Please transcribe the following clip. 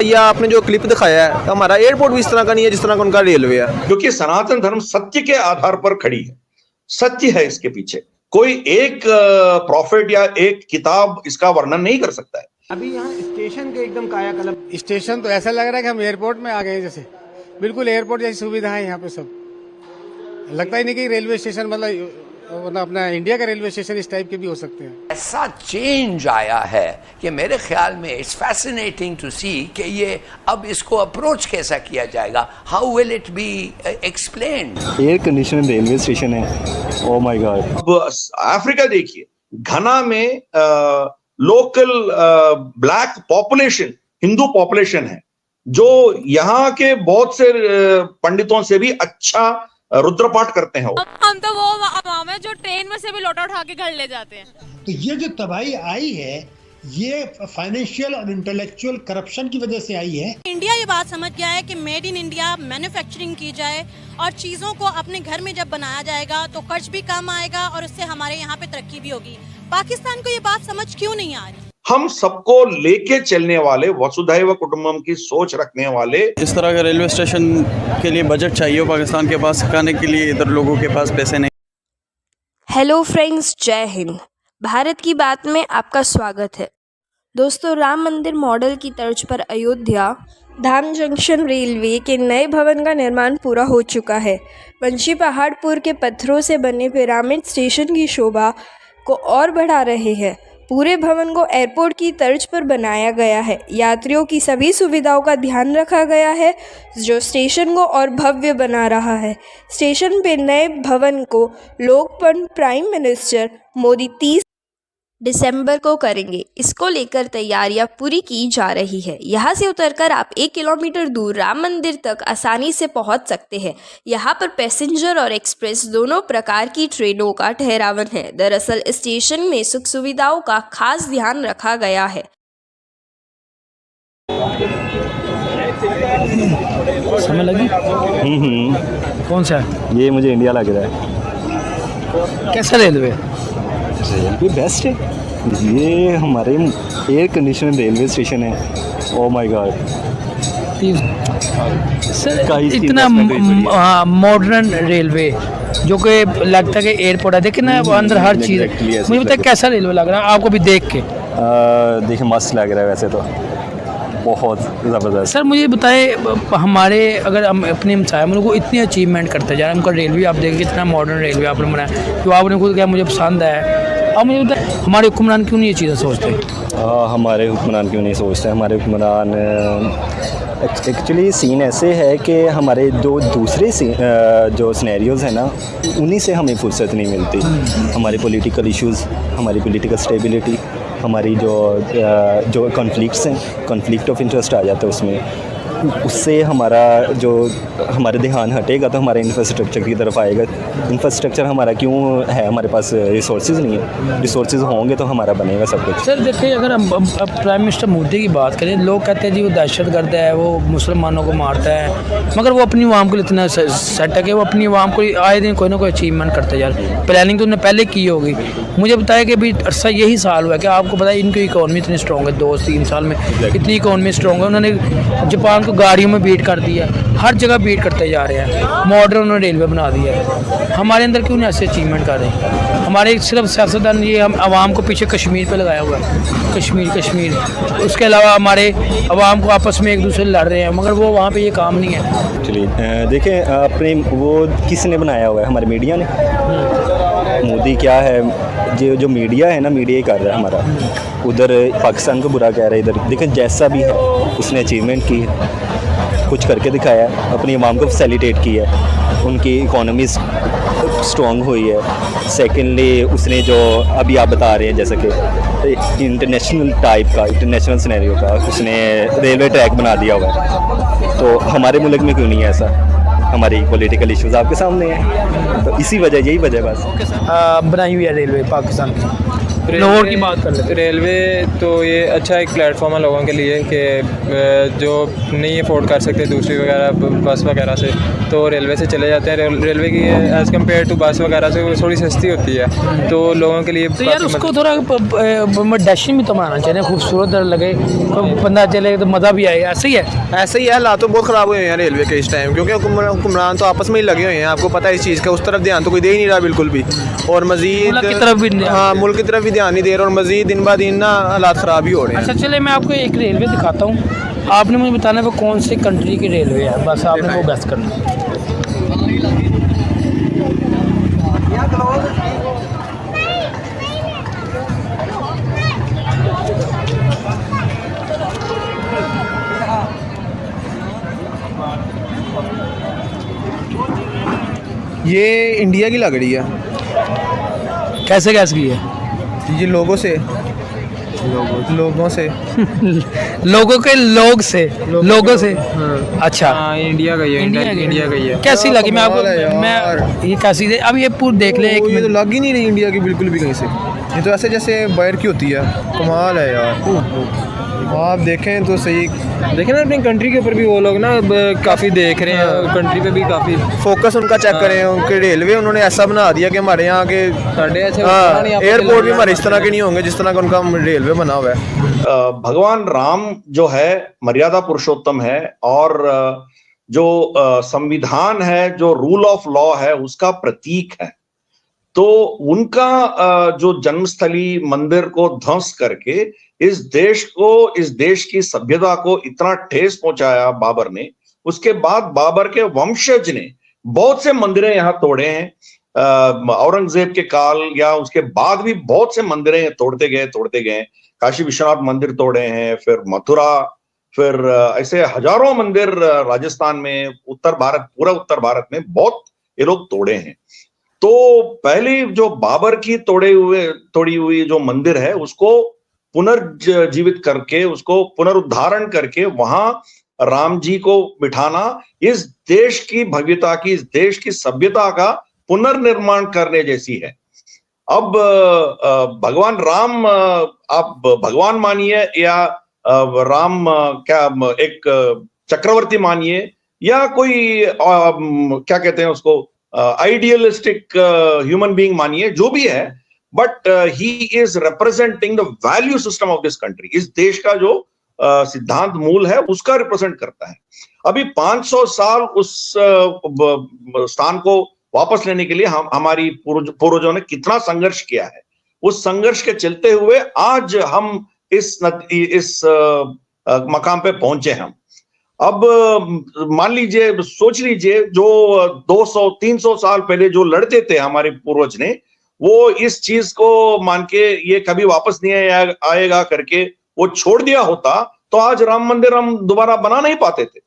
या आपने जो क्लिप दिखाया है, हमारा एयरपोर्ट भी इस तरह का नहीं है जिस तरह का उनका रेलवे है। क्योंकि सनातन धर्म सत्य के आधार पर खड़ी है, सत्य है इसके पीछे, कोई एक प्रॉफिट या एक किताब इसका वर्णन नहीं कर सकता है। अभी यहाँ स्टेशन के एकदम कायाकल्प। स्टेशन तो ऐसा लग रहा है कि हम एयरपोर्ट में आ गए हैं, जैसे बिल्कुल एयरपोर्ट जैसी सुविधा है यहाँ पे सब। लगता ही नहीं कि रेलवे स्टेशन मतलब अपना इंडिया का रेलवे स्टेशन इस टाइप के भी हो सकते हैं। ऐसा चेंज आया है कि मेरे ख्याल में इट्स फैसिनेटिंग टू सी कि ये अब इसको अप्रोच कैसा किया जाएगा, how will it be explained. Air condition railway station है, ओह माय गॉड। अब अफ्रीका देखिए, घना में local black population, Hindu population है, जो यहाँ के बहुत से पंडितों से भी अच्छा रुद्रपाठ करते हैं। हम तो वो अवाम है जो ट्रेन में से भी लोटा उठा के घर ले जाते हैं। तो ये जो तबाही आई है, ये फाइनेंशियल और इंटेलेक्चुअल करप्शन की वजह से आई है। इंडिया ये बात समझ गया है कि मेड इन इंडिया मैन्युफैक्चरिंग की जाए और चीज़ों को अपने घर में जब बनाया जाएगा तो खर्च भी कम आएगा और उससे हमारे यहाँ पे तरक्की भी होगी। पाकिस्तान को ये बात समझ क्यों नहीं आ रही? हम सबको लेके चलने वाले, वसुधैव कुटुंबकम की सोच रखने वाले। इस तरह का रेलवे स्टेशन के लिए बजट चाहिए हो पाकिस्तान के पास, खाने के लिए इधर लोगों के पास पैसे नहीं। हेलो फ्रेंड्स, जय हिंद। भारत की बात में आपका स्वागत है। दोस्तों, राम मंदिर मॉडल की तर्ज पर अयोध्या धाम जंक्शन रेलवे के नए भवन का निर्माण पूरा हो चुका है। वंशी पहाड़पुर के पत्थरों से बने पिरामिड स्टेशन की शोभा को और बढ़ा रहे हैं। पूरे भवन को एयरपोर्ट की तर्ज पर बनाया गया है। यात्रियों की सभी सुविधाओं का ध्यान रखा गया है, जो स्टेशन को और भव्य बना रहा है। स्टेशन पे नए भवन को लोकार्पण प्राइम मिनिस्टर मोदी 30 दिसंबर को करेंगे। इसको लेकर तैयारियां पूरी की जा रही है। यहाँ से उतरकर आप 1 किलोमीटर दूर राम मंदिर तक आसानी से पहुँच सकते हैं। यहाँ पर पैसेंजर और एक्सप्रेस दोनों प्रकार की ट्रेनों का ठहरावन है। दरअसल स्टेशन में सुख सुविधाओं का खास ध्यान रखा गया है। समय लगी? कौन सा? ये मुझे इंडिया लग रहा है। कैसा रेलवे? रेलवे बेस्ट है। ये हमारे एयर कंडीशन रेलवे स्टेशन है, ओह माय गॉड। सर, इतना मॉडर्न रेलवे जो कि लगता है कि एयरपोर्ट है, देखिए ना अंदर हर चीज़। मुझे बताइए कैसा रेलवे लग रहा है आपको भी देख के? देखिए मस्त लग रहा है वैसे तो, बहुत ज़बरदस्त। सर मुझे बताए, हमारे अगर हम अपने हमसाया मुल्क को इतनी अचीवमेंट करते जा रहे हैं, उनका रेलवे आप देखिए कितना मॉडर्न रेलवे आपने बनाया, जो आपने खुद कहा मुझे पसंद है। अब मुझे बताए हमारे हुक्मरान क्यों नहीं ये चीज़ें सोचते? हमारे हुक्मरान क्यों नहीं सोचते? हमारे हुक्मरान एक्चुअली सीन ऐसे है कि हमारे जो दूसरे जो सिनेरियोज़ हैं ना, उन्हीं से हमें फुर्सत नहीं मिलती। हमारे पॉलिटिकल इश्यूज़, हमारी पॉलिटिकल स्टेबिलिटी, हमारी जो कॉन्फ्लिक्ट्स हैं, कॉन्फ्लिक्ट ऑफ इंटरेस्ट आ जाता है उसमें, उससे हमारे ध्यान हटेगा तो हमारे इंफ्रास्ट्रक्चर की तरफ आएगा। इंफ्रास्ट्रक्चर हमारा क्यों है? हमारे पास रिसोर्सेज नहीं है। रिसोर्सेज होंगे तो हमारा बनेगा सब कुछ। सर देखिए, अगर हम प्राइम मिनिस्टर मोदी की बात करें, लोग कहते हैं जी वो दहशतगर्द है, वो मुसलमानों को मारता है, मगर वो अपनी आवाम को इतना सेट है कि वो अपनी आवाम को आए दिन कोई ना कोई अचीवमेंट करते जा रहे हैं। प्लानिंग तो उन्होंने पहले की होगी। मुझे बताया कि अभी अरसा यही साल हुआ कि आपको पता है इनकी इकॉनमी इतनी स्ट्रॉन्ग है, 2-3 साल में इतनी इकॉनमी स्ट्रॉन्ग है। उन्होंने जापान को गाड़ियों में बीट कर दिया, हर जगह बीट करते जा रहे हैं। मॉडर्न उन्होंने रेलवे बना दिया है। हमारे अंदर क्यों नहीं ऐसे अचीवमेंट कर रहे हैं? हमारे सिर्फ सियासतदान ये हम आवाम को पीछे कश्मीर पे लगाया हुआ है, कश्मीर। उसके अलावा हमारे आवाम को आपस में एक दूसरे लड़ रहे हैं, मगर वो वहाँ पे ये काम नहीं है। चलिए देखें, अपने वो किसने बनाया हुआ है? हमारे मीडिया ने। मोदी क्या है, जो मीडिया है ना, मीडिया ही कर रहा है हमारा। उधर पाकिस्तान को बुरा कह रहा है, इधर देखें जैसा भी है उसने अचीवमेंट की है, कुछ करके दिखाया है, अपनी आवाम को फैसिलिटेट किया है, उनकी इकोनॉमी स्ट्रॉन्ग हुई है। सेकेंडली उसने जो अभी आप बता रहे हैं जैसे कि इंटरनेशनल सिनेरियो का उसने रेलवे ट्रैक बना दिया हुआ है। तो हमारे मुल्क में क्यों नहीं है ऐसा? हमारी पॉलिटिकल इश्यूज आपके सामने हैं, तो इसी वजह, यही वजह बस बनाई हुई है रेलवे पाकिस्तान की। लाहौर की बात कर लेते हैं। रेलवे तो ये अच्छा एक प्लेटफॉर्म है लोगों के लिए कि जो नहीं अफोर्ड कर सकते दूसरी वगैरह बस वगैरह से, तो रेलवे से चले जाते हैं। रेलवे की एज़ कम्पेयर टू बस वगैरह से वो थोड़ी सस्ती होती है, तो लोगों के लिए तो यार उसको थोड़ा डैशिंग भी तो मारना चाहिए, खूबसूरत लगे, बंदा चले तो मज़ा भी आए। ऐसे ही है, ऐसे ही है। हालात तो बहुत ख़राब हुए हैं रेलवे के इस टाइम, क्योंकि हुक्मरान तो आपस में ही लगे हुए हैं। आपको पता है इस चीज़ का, उस तरफ ध्यान तो कोई दे ही नहीं रहा बिल्कुल भी, और मज़ीद मुल्क की तरफ भी हाँ मुल्क की तरफ भी ध्यान नहीं दे रहा, और मज़ीद दिन ब दिन ना हालात ख़राब ही हो रहे हैं। अच्छा चले मैं आपको एक रेलवे दिखाता हूँ, आपने मुझे बताना है वो कौन से कंट्री की रेलवे है, बस आपने वो गेस करना है। ये इंडिया की लग रही है। कैसे गैस की है? ये लोगों से लोगों से लोगों के लोग से लोगों से हाँ। अच्छा हाँ इंडिया का ही है, इंडिया का ही है। कैसी लगी? मैं आपको कमाल है यार। मैं ये कैसी दे अब ये पूरी देख ले एक ये तो मिनट। लग ही नहीं रही इंडिया की बिल्कुल भी कहीं से। ये तो ऐसे जैसे बाहर की होती है। कमाल है यार, आप देखें तो सही। देखें ना अपनी कंट्री के ऊपर भी वो लोग ना काफ़ी देख रहे हैं, कंट्री पे भी काफ़ी फोकस उनका चेक करें। उनके रेलवे उन्होंने ऐसा बना दिया कि हमारे यहाँ के ऐसे एयरपोर्ट भी हमारे इस तरह के नहीं होंगे जिस तरह का उनका रेलवे बना हुआ है। भगवान राम जो है मर्यादा पुरुषोत्तम है, और जो संविधान है, जो रूल ऑफ लॉ है, उसका प्रतीक है। तो उनका जो जन्मस्थली मंदिर को ध्वंस करके इस देश की सभ्यता को इतना ठेस पहुंचाया बाबर ने, उसके बाद बाबर के वंशज ने बहुत से मंदिरें यहाँ तोड़े हैं। औरंगजेब के काल या उसके बाद भी बहुत से मंदिरें तोड़ते गए। काशी विश्वनाथ मंदिर तोड़े हैं, फिर मथुरा, फिर ऐसे हजारों मंदिर राजस्थान में, पूरा उत्तर भारत में बहुत ये लोग तोड़े हैं। तो पहली जो बाबर की तोड़ी हुई जो मंदिर है, उसको पुनर्जीवित करके, उसको पुनरुद्धारण करके वहां राम जी को बिठाना इस देश की भव्यता की, इस देश की सभ्यता का पुनर्निर्माण करने जैसी है। अब भगवान राम आप भगवान मानिए या राम क्या एक चक्रवर्ती मानिए, या कोई क्या कहते हैं उसको आइडियलिस्टिक ह्यूमन बीइंग मानिए, जो भी है, but he is representing the value system of this country. इस देश का जो सिद्धांत मूल है उसका रिप्रेजेंट करता है। अभी 500 साल उस स्थान को वापस लेने के लिए हमारी पूर्वजों ने कितना संघर्ष किया है। उस संघर्ष के चलते हुए आज हम इस मकाम पे पहुंचे हम। अब मान लीजिए, सोच लीजिए, जो 200-300 साल पहले जो लड़ते थे हमारे पूर्वज ने, वो इस चीज को मान के ये कभी वापस नहीं आएगा करके वो छोड़ दिया होता, तो आज राम मंदिर हम दोबारा बना नहीं पाते थे।